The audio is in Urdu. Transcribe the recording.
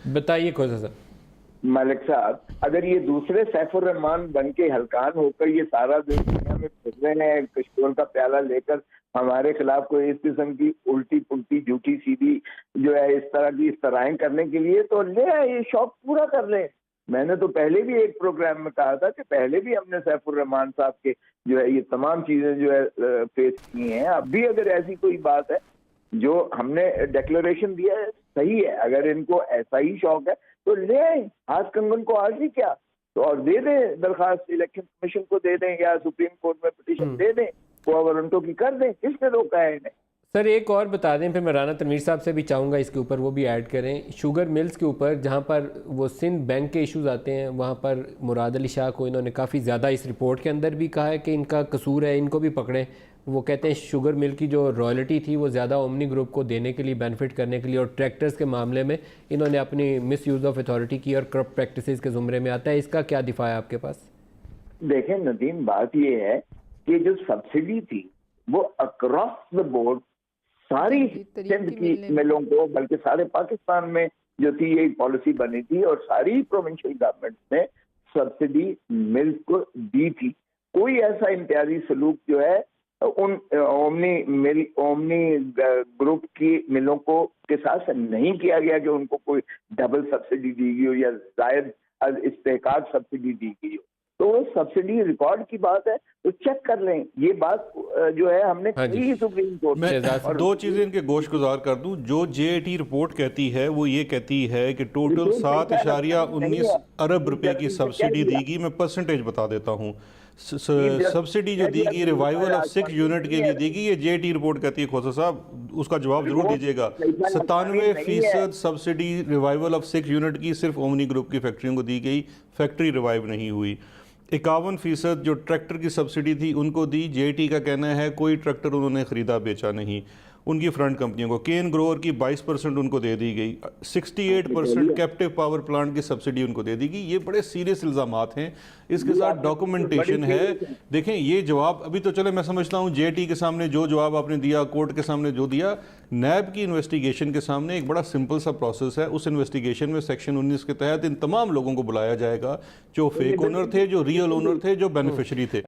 بتائیے کوزا صاحب۔ ملک صاحب، اگر یہ دوسرے سیف الرحمان بن کے ہلکان ہو کر یہ سارا دن دنیا میں پھر رہے ہیں کشکول کا پیالہ لے کر ہمارے خلاف کوئی اس قسم کی الٹی پلٹی جھوٹی سیدھی جو ہے اس طرح کی افترائیں کرنے کے لیے، تو لے آئے، یہ شوق پورا کر لیں۔ میں نے تو پہلے بھی ایک پروگرام میں کہا تھا کہ پہلے بھی ہم نے سیف الرحمان صاحب کے جو ہے یہ تمام چیزیں جو ہے فیس کی ہیں۔ اب بھی اگر ایسی کوئی بات ہے جو ہم نے ڈیکلریشن دیا ہے صحیح ہے، اگر ان کو ایسا ہی شوق ہے تو لے آئیں، ہاتھ کنگن کو آج ہی کیا، تو اور دے دیں درخواست، الیکشن کمیشن کو دے دیں یا سپریم کورٹ میں پٹیشن دے دیں، وارنٹوں کی کر دیں، کس نے روکا ہے انہیں؟ سر ایک اور بتا دیں، پھر میں رانا تنویر صاحب سے بھی چاہوں گا اس کے اوپر وہ بھی ایڈ کریں۔ شوگر ملز کے اوپر جہاں پر وہ سندھ بینک کے ایشوز آتے ہیں، وہاں پر مراد علی شاہ کو انہوں نے کافی زیادہ اس رپورٹ کے اندر بھی کہا ہے کہ ان کا قصور ہے، ان کو بھی پکڑیں۔ وہ کہتے ہیں شوگر مل کی جو رائلٹی تھی وہ زیادہ اومنی گروپ کو دینے کے لیے، بینیفٹ کرنے کے لیے، اور ٹریکٹرز کے معاملے میں انہوں نے اپنی مس یوز آف اتھارٹی کی اور کرپٹ پریکٹسز کے زمرے میں آتا ہے۔ اس کا کیا دفاع ہے آپ کے پاس؟ دیکھیں ندیم، بات یہ ہے کہ جو سبسڈی تھی وہ اکراس دا بورڈ ساری سندھ کی ملوں کو، بلکہ سارے پاکستان میں جو تھی یہی پالیسی بنی تھی، اور ساری پروونشل گورنمنٹ نے سبسڈی ملز کو دی تھی۔ کوئی ایسا امتیازی سلوک جو ہے ان اومنی گروپ کی ملوں کو کے ساتھ نہیں کیا گیا کہ ان کو کوئی ڈبل سبسڈی دی گئی ہو یا زائد از استحقاق سبسڈی دی گئی ہو۔ تو وہ سبسڈی ریکارڈ کی بات ہے تو چیک کر لیں، یہ بات جو ہے ہم نے کہی سپریم کورٹ میں۔ میں دو چیزیں ان کے گوش گزار کر دوں۔ جو جے اے ٹی رپورٹ کہتی ہے وہ یہ کہتی ہے کہ ٹوٹل 7.19 ارب روپے کی سبسڈی دی گئی۔ میں پرسنٹیج بتا دیتا ہوں۔ سبسڈی جو دی گئی ریوائیول آف 6 یونٹ کے لیے دی گئی، یہ جے اے ٹی رپورٹ کہتی ہے۔ کھوسا صاحب اس کا جواب ضرور دیجیے گا۔ 97% سبسڈی ریوائیول آف 6 یونٹ کی صرف اومنی گروپ کی فیکٹریوں کو دی گئی، فیکٹری ریوائیو نہیں ہوئی۔ 51% جو ٹریکٹر کی سبسڈی تھی ان کو دی۔ جے ٹی کا کہنا ہے کوئی ٹریکٹر انہوں نے خریدا بیچا نہیں ان کی فرنٹ کمپنیوں کو۔ کین گروور کی 22% ان کو دے دی گئی۔ 68% کیپٹیو پاور پلانٹ کی سبسڈی ان کو دے دی گئی۔ یہ بڑے سیریس الزامات ہیں، اس کے ساتھ ڈاکومنٹیشن ہے۔ دیکھیں یہ جواب ابھی تو چلے میں سمجھتا ہوں جے ٹی کے سامنے جو جواب آپ نے دیا، کورٹ کے سامنے جو دیا، نیب کی انویسٹیگیشن کے سامنے ایک بڑا سمپل سا پروسیس ہے۔ اس انویسٹیگیشن میں سیکشن 19 کے تحت ان تمام لوگوں کو بلایا جائے گا جو فیک اونر تھے، جو ریئل اونر تھے، جو بینیفیشری تھے۔